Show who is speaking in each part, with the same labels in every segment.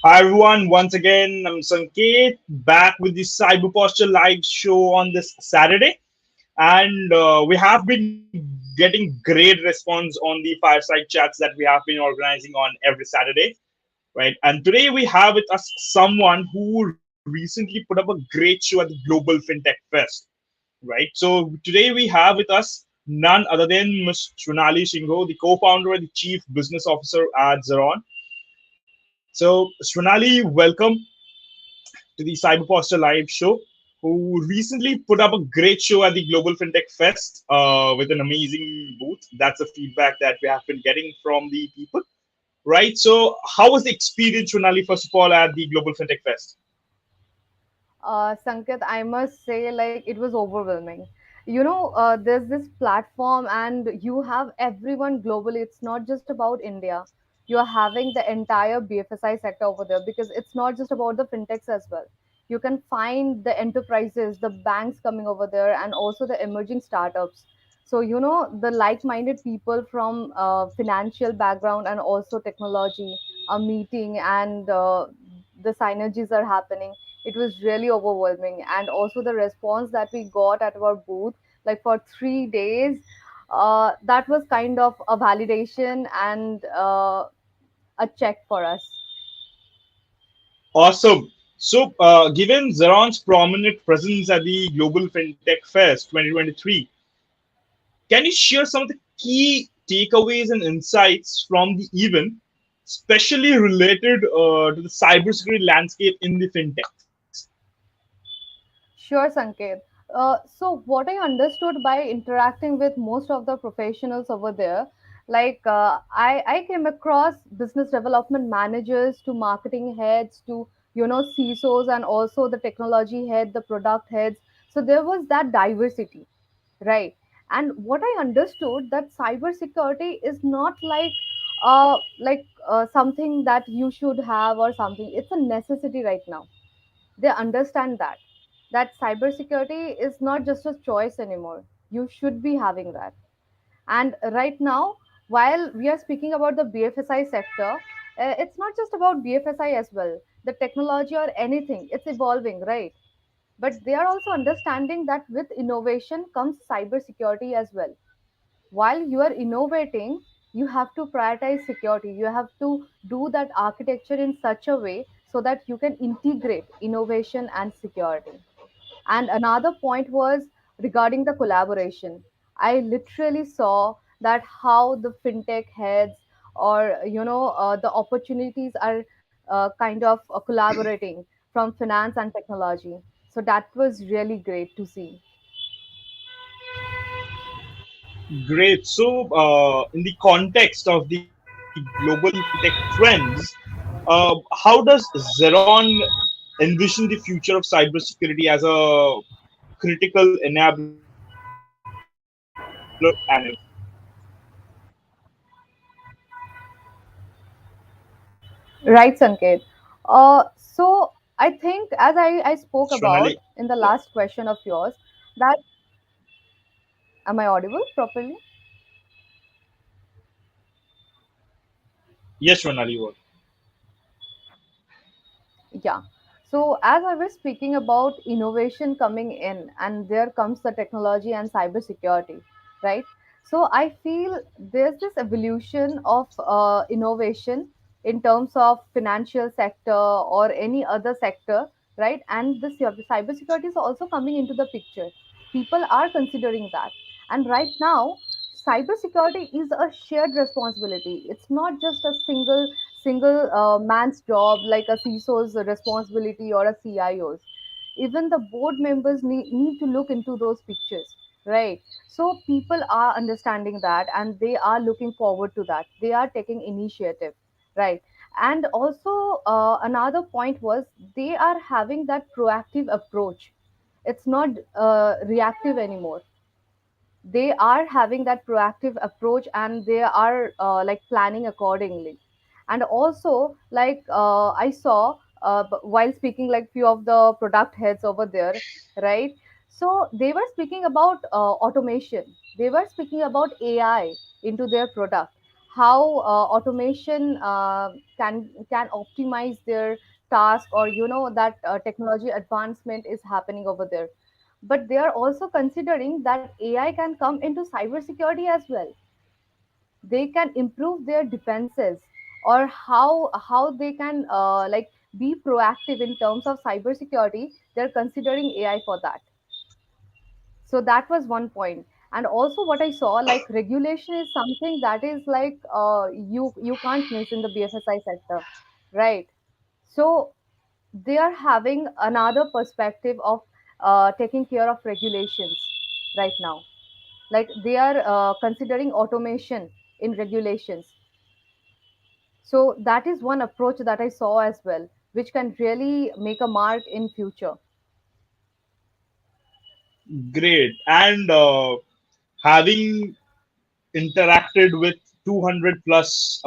Speaker 1: Hi everyone, once again, I'm Sanket back with the Cyber Posture live show on this Saturday. And we have been getting great response on the fireside chats that we have been organizing on every Saturday, right? And today we have with us someone who recently put up a great show at the Global Fintech Fest, right? So today we have with us none other than Ms. Swarnali Singha, the co-founder and the chief business officer at Zeron. So Swarnali, welcome to the Cyberposter live show, who recently put up a great show at the Global Fintech Fest with an amazing booth. That's the feedback that we have been getting from the people, right? So, how was the experience, Swarnali, first of all, at the Global Fintech Fest?
Speaker 2: Sanket, I must say, like, it was overwhelming. There's this platform, and you have everyone globally. It's not just about India. You're having the entire BFSI sector over there because it's not just about the fintechs as well. You can find the enterprises, the banks coming over there, and also the emerging startups. So, the like minded people from financial background and also technology are meeting, and the synergies are happening. It was really overwhelming, and also the response that we got at our booth, like for 3 days, that was kind of a validation and a check for us.
Speaker 1: Awesome. So, given Zeron's prominent presence at the Global Fintech Fest 2023, can you share some of the key takeaways and insights from the event, especially related to the cybersecurity landscape in the fintechs?
Speaker 2: Sure, Sanket. So, what I understood by interacting with most of the professionals over there, I came across business development managers to marketing heads to, CISOs and also the technology head, the product heads. So, there was that diversity, right? And what I understood that cybersecurity is not something that you should have or something. It's a necessity right now. They understand that cybersecurity is not just a choice anymore. You should be having that. And right now, while we are speaking about the BFSI sector, it's not just about BFSI as well. The technology or anything, it's evolving, right? But they are also understanding that with innovation comes cybersecurity as well. While you are innovating, you have to prioritize security. You have to do that architecture in such a way so that you can integrate innovation and security. And another point was regarding the collaboration. I literally saw that how the fintech heads or the opportunities are kind of collaborating from finance and technology. So that was really great to see.
Speaker 1: Great. So, in the context of the global fintech trends, how does Xeron envision the future of cybersecurity as a critical enabler and
Speaker 2: Right, Sanket. So I think, as I spoke
Speaker 1: Shonali?
Speaker 2: about in the
Speaker 1: Yeah.
Speaker 2: last question of yours, that am I audible properly?
Speaker 1: Yes, Shonali, what?
Speaker 2: Yeah. So as I was speaking about innovation coming in, and there comes the technology and cybersecurity, right? So I feel there's this evolution of innovation in terms of financial sector or any other sector, right? And the cybersecurity is also coming into the picture. People are considering that, and right now, cybersecurity is a shared responsibility. It's not just a single man's job like a CISO's responsibility or a CIO's. Even the board members need to look into those pictures, right? So people are understanding that and they are looking forward to that. They are taking initiative, right? And also, another point was they are having that proactive approach. It's not reactive anymore. They are having that proactive approach and they are planning accordingly. And also, I saw while speaking like few of the product heads over there, right? So they were speaking about automation. They were speaking about AI into their product. how automation can optimize their task, or that technology advancement is happening over there. But they are also considering that AI can come into cybersecurity as well. They can improve their defenses, or how they can be proactive in terms of cybersecurity. They're considering AI for that. So that was one point. And also what I saw, like regulation is something that is like you can't miss in the BFSI sector, right? So they are having another perspective of taking care of regulations right now. Like they are considering automation in regulations. So that is one approach that I saw as well, which can really make a mark in future.
Speaker 1: Great. And having interacted with 200 plus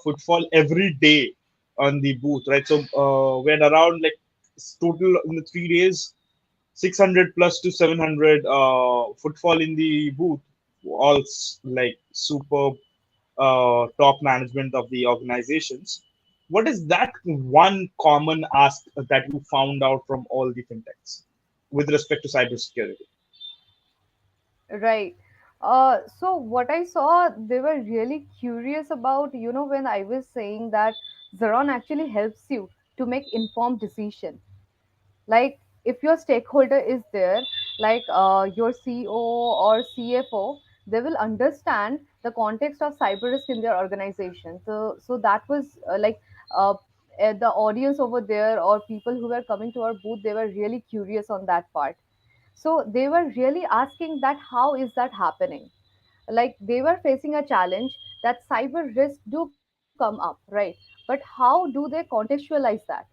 Speaker 1: footfall every day on the booth, right? So we're around like total in the 3 days, 600 plus to 700 footfall in the booth, all like superb top management of the organizations. What is that one common ask that you found out from all the fintechs with respect to cybersecurity?
Speaker 2: Right. So what I saw, they were really curious about, when I was saying that Zeron actually helps you to make informed decision. Like if your stakeholder is there, like your CEO or CFO, they will understand the context of cyber risk in their organization. So that was uh, the audience over there, or people who were coming to our booth, they were really curious on that part. So they were really asking that how is that happening. Like they were facing a challenge that cyber risks do come up, right? But how do they contextualize that?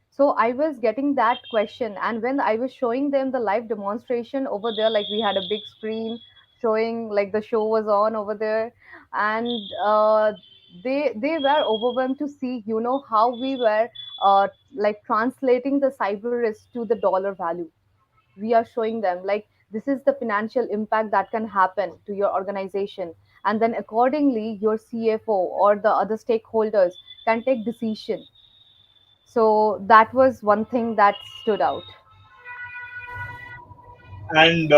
Speaker 2: So I was getting that question, and when I was showing them the live demonstration over there, like we had a big screen showing, like the show was on over there. And they were overwhelmed to see, how we were like translating the cyber risk to the dollar value. We are showing them like this is the financial impact that can happen to your organization, and then accordingly your CFO or the other stakeholders can take decision. So that was one thing that stood out.
Speaker 1: And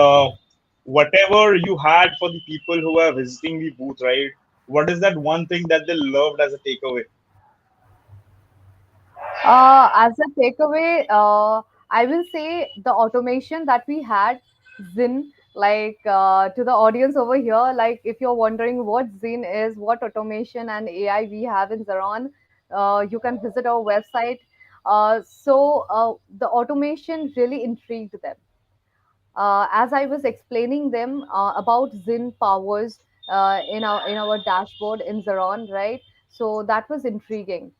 Speaker 1: whatever you had for the people who are visiting the booth, right? What is that one thing that they loved as a takeaway?
Speaker 2: As a takeaway, I will say the automation that we had, Zin, like to the audience over here, like if you're wondering what Zin is, what automation and AI we have in Zaron, you can visit our website. So the automation really intrigued them. As I was explaining them about Zin powers in our dashboard in Zaron, right? So that was intriguing,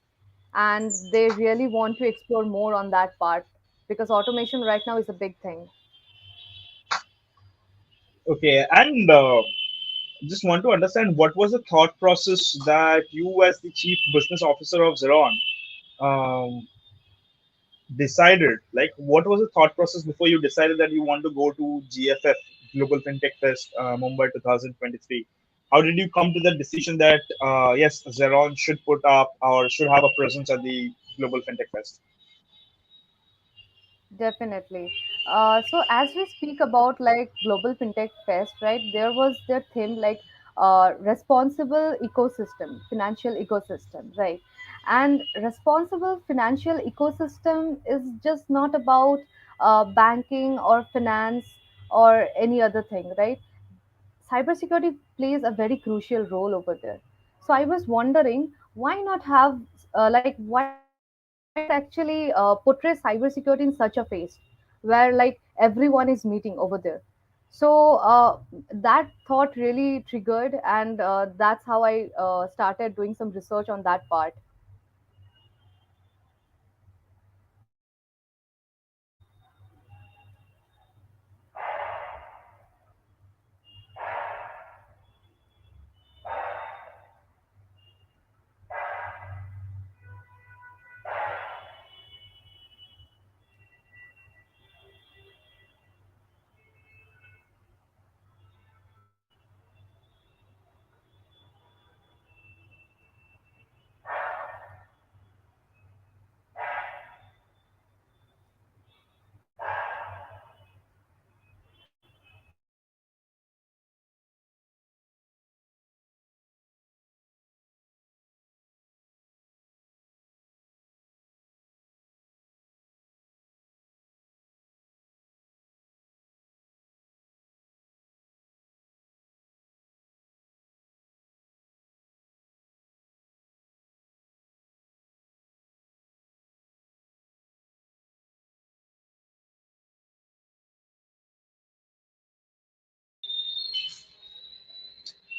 Speaker 2: and they really want to explore more on that part, because automation right now is a big thing.
Speaker 1: Okay, and just want to understand what was the thought process that you, as the chief business officer of Xeron, um, decided. Like, what was the thought process before you decided that you want to go to GFF, Global Fintech Fest, Mumbai 2023? How did you come to the decision that yes, Xeron should put up or should have a presence at the Global Fintech Fest?
Speaker 2: Definitely. So as we speak about like Global Fintech Fest, right? There was their theme like responsible ecosystem, financial ecosystem, right? And responsible financial ecosystem is just not about banking or finance or any other thing, right? Cybersecurity plays a very crucial role over there. So I was wondering, why not have why not actually portray cybersecurity in such a phase where like everyone is meeting over there. So that thought really triggered, and that's how I started doing some research on that part.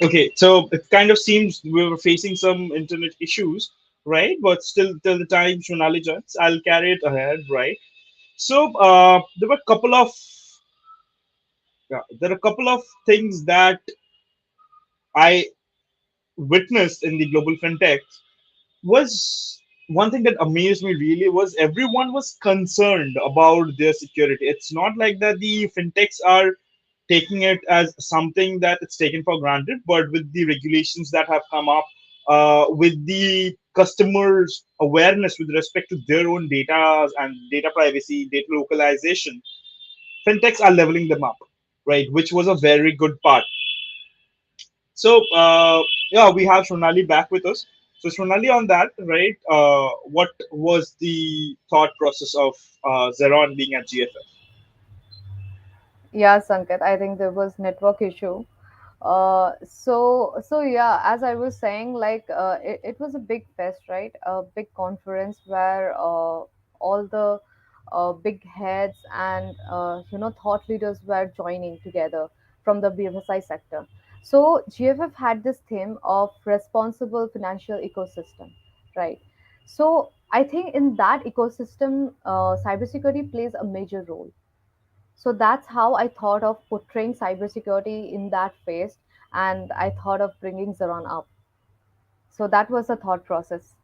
Speaker 1: Okay, so it kind of seems we were facing some internet issues, right? But still, till the time Shunali joins, I'll carry it ahead, right? So there were a couple of there are a couple of things that I witnessed in the global fintech. Was one thing that amazed me really was everyone was concerned about their security. It's not like that the fintechs are taking it as something that it's taken for granted, but with the regulations that have come up, with the customers' awareness with respect to their own data and data privacy, data localization, fintechs are leveling them up, right? Which was a very good part. So yeah, we have Shonali back with us. So Shonali, on that, right? What was the thought process of Zeron being at GFF?
Speaker 2: Yeah, Sanket, I think there was network issue. So yeah, as I was saying, like it was a big fest, right? A big conference where all the big heads and thought leaders were joining together from the BFSI sector. So GFF had this theme of responsible financial ecosystem, right? So I think in that ecosystem, cybersecurity plays a major role. So that's how I thought of portraying cybersecurity in that phase, and I thought of bringing Zaron up. So that was the thought process.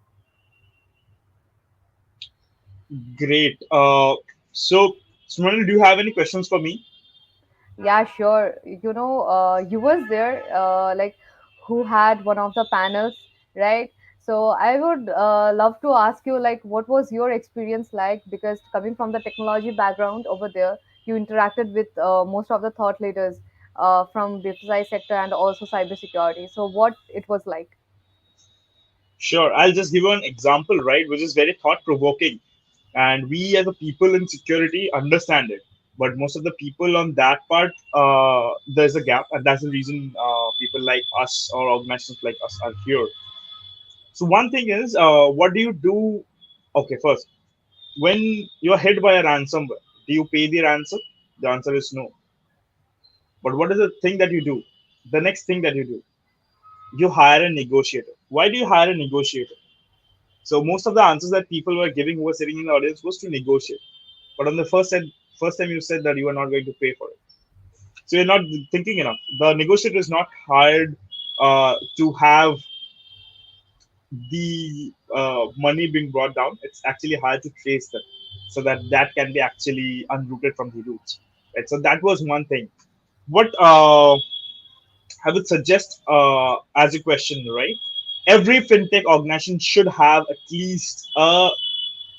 Speaker 1: Great. So Shonali, do you have any questions for me?
Speaker 2: Yeah, sure. You was there, like who had one of the panels, right? So I would love to ask you, like, what was your experience like? Because coming from the technology background over there, you interacted with most of the thought leaders from BFSI sector and also cybersecurity. So what it was like?
Speaker 1: Sure. I'll just give you an example, right, which is very thought provoking. And we as a people in security understand it. But most of the people on that part, there's a gap. And that's the reason people like us or organizations like us are here. So, one thing is, what do you do? Okay, first, when you're hit by a ransomware, do you pay the ransom? The answer is no. But what is the thing that you do? The next thing that you do, you hire a negotiator. Why do you hire a negotiator? So most of the answers that people were giving who were sitting in the audience was to negotiate. But on the first time you said that you are not going to pay for it. So you're not thinking enough. The negotiator is not hired to have the money being brought down. It's actually hired to trace them, so that that can be actually unrooted from the roots. Right. So that was one thing. What I would suggest as a question, right? Every fintech organization should have at least a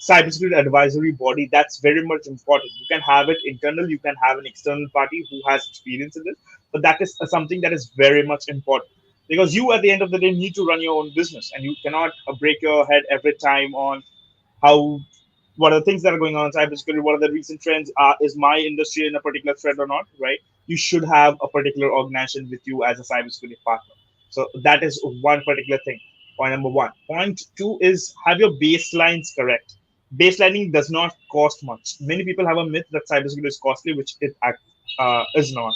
Speaker 1: cybersecurity advisory body. That's very much important. You can have it internal, you can have an external party who has experience in this, but that is something that is very much important because you, at the end of the day, need to run your own business and you cannot break your head every time on how what are the things that are going on in cybersecurity, what are the recent trends, is my industry in a particular thread or not, right? You should have a particular organization with you as a cybersecurity partner. So that is one particular thing. Point number one. Point two is have your baselines correct. Baselining does not cost much. Many people have a myth that cybersecurity is costly, which it is not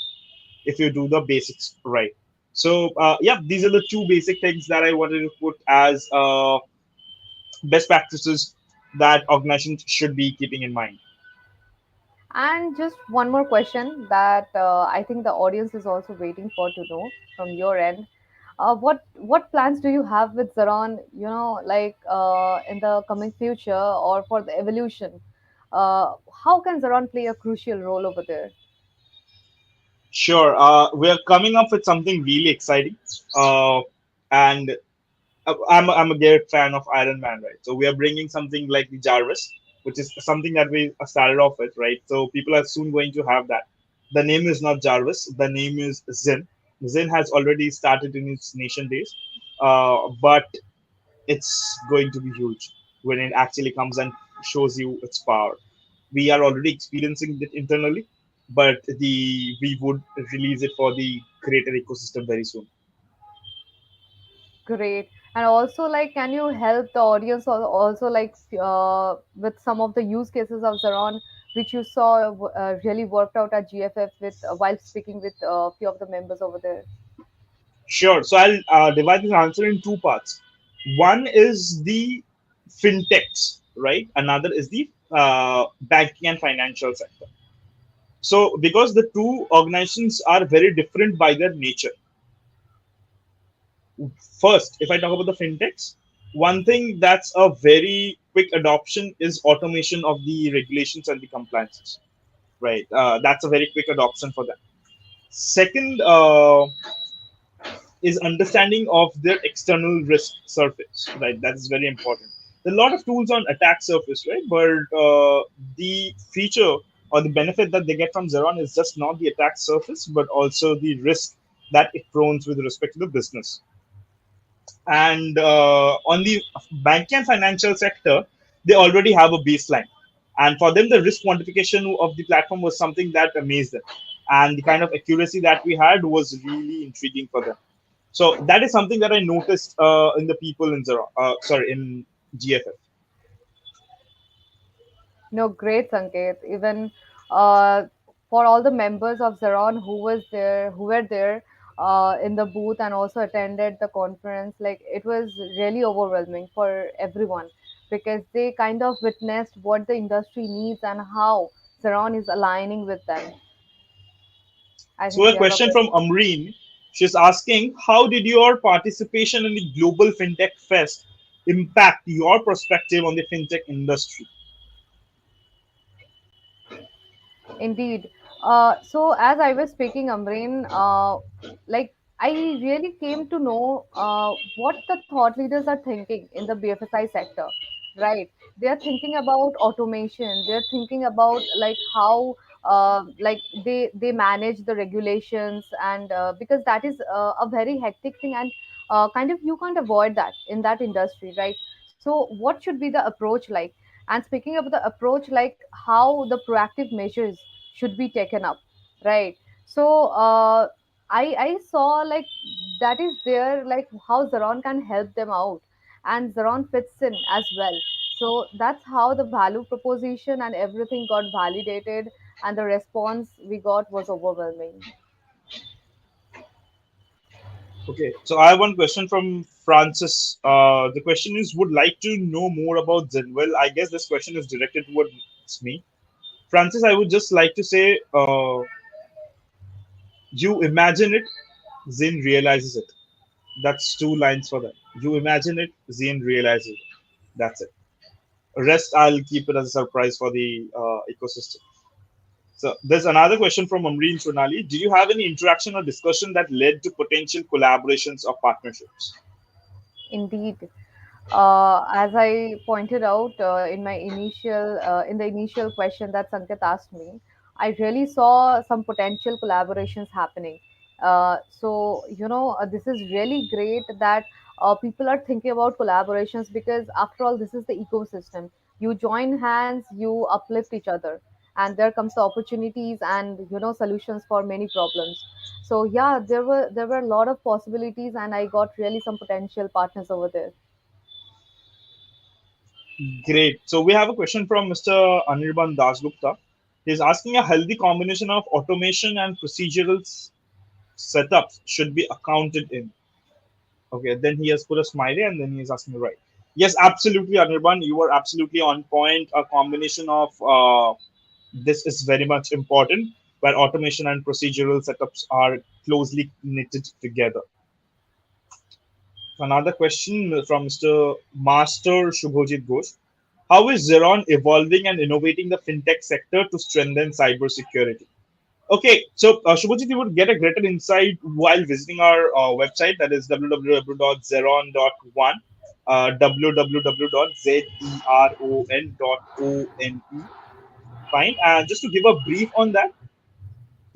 Speaker 1: if you do the basics right. So yeah, these are the two basic things that I wanted to put as best practices that organizations should be keeping in mind.
Speaker 2: And just one more question that I think the audience is also waiting for to know from your end. What plans do you have with Zaron? Like in the coming future or for the evolution? How can Zaron play a crucial role over there?
Speaker 1: Sure, we're coming up with something really exciting, and I'm a great fan of Iron Man, right? So we are bringing something like the Jarvis, which is something that we started off with, right? So people are soon going to have that. The name is not Jarvis. The name is Zin. Zin has already started in its nation days, but it's going to be huge when it actually comes and shows you its power. We are already experiencing it internally, but the we would release it for the greater ecosystem very soon.
Speaker 2: Great. And also, like, can you help the audience also like with some of the use cases of Zaron, which you saw really worked out at GFF with while speaking with a few of the members over there?
Speaker 1: Sure. So I'll divide this answer in two parts. One is the fintechs, right? Another is the banking and financial sector. So because the two organizations are very different by their nature. First, if I talk about the fintechs, one thing that's a very quick adoption is automation of the regulations and the compliances, right? That's a very quick adoption for them. Second, is understanding of their external risk surface, right? That's very important. There are a lot of tools on attack surface, right? But the feature or the benefit that they get from Xeron is just not the attack surface, but also the risk that it prones with respect to the business. And on the banking and financial sector, they already have a baseline. And for them, the risk quantification of the platform was something that amazed them. And the kind of accuracy that we had was really intriguing for them. So that is something that I noticed in the people in Zero, sorry, in GFF.
Speaker 2: No, great, Sanket. Even uh, for all the members of Zeron who were there in the booth and also attended the conference, like it was really overwhelming for everyone because they kind of witnessed what the industry needs and how Zeron is aligning with them. I
Speaker 1: So
Speaker 2: think
Speaker 1: a
Speaker 2: you have a
Speaker 1: question from
Speaker 2: question.
Speaker 1: Amreen. She's asking, how did your participation in the Global Fintech Fest impact your perspective on the fintech industry?
Speaker 2: Indeed. So as I was speaking, Amreen, like I really came to know what the thought leaders are thinking in the BFSI sector, right? They are thinking about automation. They're thinking about like how like they manage the regulations and because that is a very hectic thing and kind of you can't avoid that in that industry, right? So what should be the approach like? And speaking of the approach, like how the proactive measures should be taken up, right? So I saw like that is there, like how Zeron can help them out, and Zeron fits in as well. So that's how the value proposition and everything got validated, and the response we got was overwhelming.
Speaker 1: Okay, so I have one question from Francis. The question is, would like to know more about Zenwell. I guess this question is directed towards me. Francis, I would just like to say, you imagine it, Zin realizes it. That's two lines for that. You imagine it, Zin realizes it. That's it. Rest, I'll keep it as a surprise for the ecosystem. So there's another question from Amreen Swarnali. Do you have any interaction or discussion that led to potential collaborations or partnerships?
Speaker 2: Indeed. As I pointed out in the initial question that Sanket asked me, I really saw some potential collaborations happening. This is really great that people are thinking about collaborations because, after all, this is the ecosystem. You join hands, you uplift each other, and there comes the opportunities and solutions for many problems. So yeah, there were a lot of possibilities, and I got really some potential partners over there.
Speaker 1: Great. So we have a question from Mr. Anirban Dasgupta. He's asking, a healthy combination of automation and procedural setups should be accounted in. Okay, then he has put a smiley and then he's asking right. Yes, absolutely, Anirban. You are absolutely on point. A combination of this is very much important, where automation and procedural setups are closely knitted together. Another question from Mr. Master Shubhojit Ghosh. How is Xeron evolving and innovating the fintech sector to strengthen cybersecurity? Okay, so Shubhajit, you would get a greater insight while visiting our website, that is www.zeron.one, www.zeron.one. Fine. And just to give a brief on that,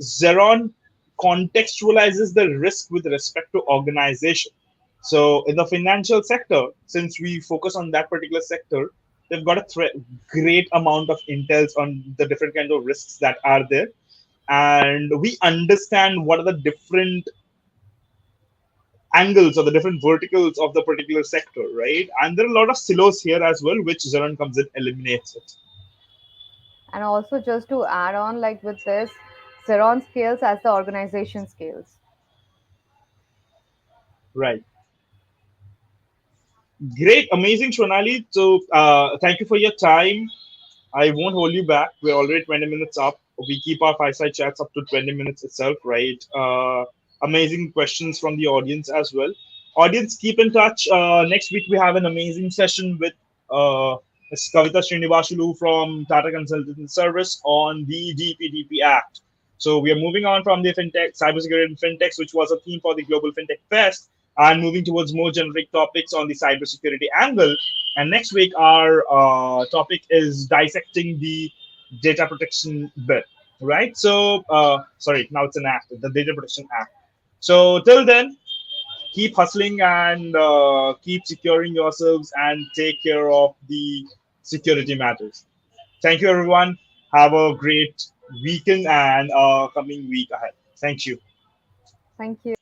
Speaker 1: Xeron contextualizes the risk with respect to organization. So in the financial sector, since we focus on that particular sector, they've got a great amount of intels on the different kind of risks that are there, and we understand what are the different angles or the different verticals of the particular sector, right? And there are a lot of silos here as well, which Zeron comes in, eliminates it.
Speaker 2: And also, just to add on, like with this, Xeron scales as the organization scales.
Speaker 1: Right. Great, amazing, Shonali. So, thank you for your time. I won't hold you back. We're already 20 minutes up. We keep our fireside chats up to 20 minutes itself, right? Amazing questions from the audience as well. Audience, keep in touch. Next week, we have an amazing session with Ms. Kavita Srinivasulu from Tata Consultancy Service on the DPDP Act. So we are moving on from the fintech, cybersecurity and fintechs, which was a theme for the Global Fintech Fest, and moving towards more generic topics on the cybersecurity angle. And next week, our topic is dissecting the data protection bill, right? So, sorry, now it's an act, the Data Protection Act. So, till then, keep hustling and keep securing yourselves and take care of the security matters. Thank you, everyone. Have a great weekend and coming week ahead. Thank you.
Speaker 2: Thank you.